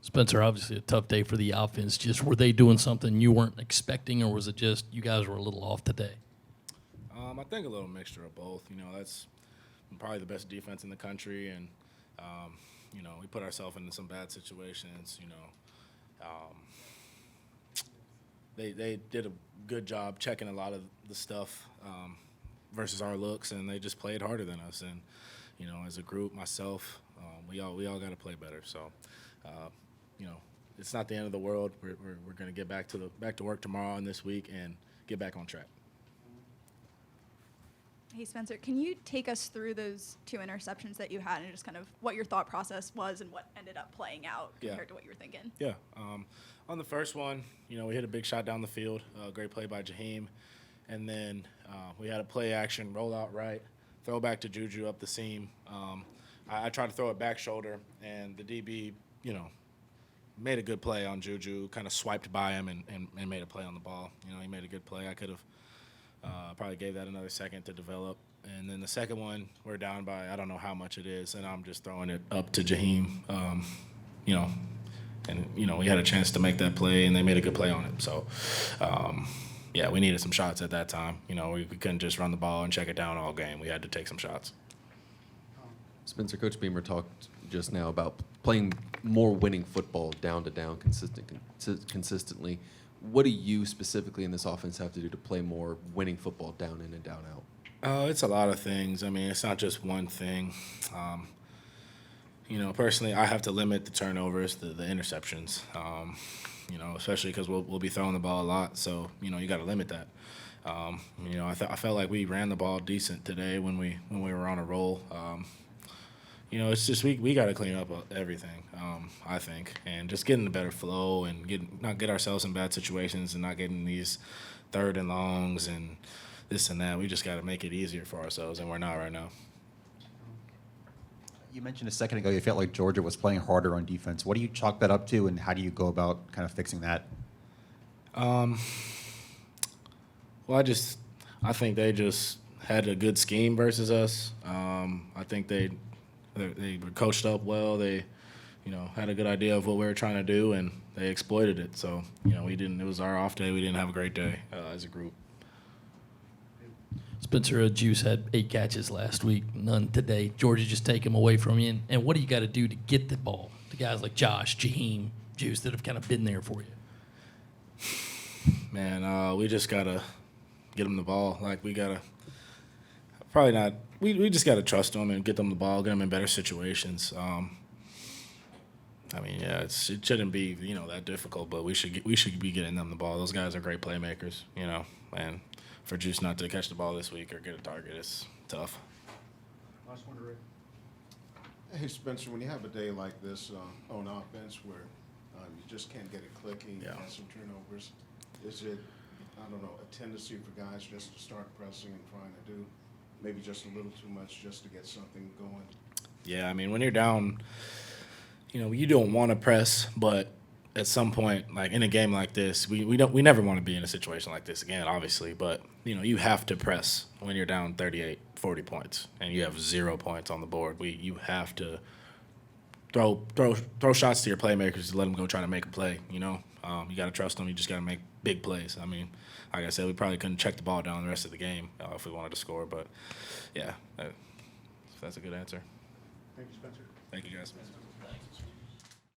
Spencer, obviously a tough day for the offense. Just were they doing something you weren't expecting, or was it just you guys were a little off today? I think a little mixture of both. That's probably the best defense in the country, and we put ourselves into some bad situations. They did a good job checking a lot of the stuff versus our looks, and they just played harder than us. And as a group, myself, we all got to play better. So, it's not the end of the world. We're going to get back to work tomorrow and this week and get back on track. Hey, Spencer, can you take us through those 2 interceptions that you had and just kind of what your thought process was and what ended up playing out compared to what you were thinking? Yeah. On the first one, we hit a big shot down the field, great play by Jaheim. And then we had a play action, roll out right, throw back to Juju up the seam. I tried to throw it back shoulder, and the DB, made a good play on Juju, kind of swiped by him and made a play on the ball. He made a good play. I could have probably gave that another second to develop. And then the second one, we're down by I don't know how much it is, and I'm just throwing it up to Jaheim, and we had a chance to make that play, and they made a good play on it. So, we needed some shots at that time. We couldn't just run the ball and check it down all game. We had to take some shots. Spencer, Coach Beamer talked just now about playing more winning football down to down consistently. What do you specifically in this offense have to do to play more winning football down in and down out? It's a lot of things. I mean, it's not just one thing. Personally, I have to limit the turnovers, the interceptions, especially because we'll be throwing the ball a lot. So, you got to limit that. I felt like we ran the ball decent today when we were on a roll. It's just we got to clean up everything, I think, and just getting a better flow and not get ourselves in bad situations and not getting these 3rd and longs and this and that. We just got to make it easier for ourselves, and we're not right now. You mentioned a second ago you felt like Georgia was playing harder on defense. What do you chalk that up to, and how do you go about kind of fixing that? Well, I think they just had a good scheme versus us. I think they were coached up well. They, had a good idea of what we were trying to do, and they exploited it. So, we didn't. It was our off day. We didn't have a great day as a group. Spencer, Juice had 8 catches last week, none today. Georgia just take him away from you. And what do you got to do to get the ball to guys like Josh, Jaheim, Juice that have kind of been there for you? Man, we just got to get them the ball. Like, we got to probably not – we just got to trust them and get them the ball, get them in better situations. It shouldn't be, that difficult, but we should be getting them the ball. Those guys are great playmakers, and for Juice not to catch the ball this week or get a target, it's tough. Last one, Rick. Hey, Spencer, when you have a day like this on offense where you just can't get it clicking, you have some turnovers, is it, a tendency for guys just to start pressing and trying to do maybe just a little too much just to get something going? Yeah, when you're down, you don't want to press, but at some point, like in a game like this, we never want to be in a situation like this again, obviously, but you have to press when you're down 38, 40 points and you have 0 points on the board. You have to throw shots to your playmakers to let them go try to make a play. You got to trust them. You just got to make big plays. Like I said, we probably couldn't check the ball down the rest of the game if we wanted to score, but yeah, that's a good answer. Thank you, Spencer. Thank you, guys.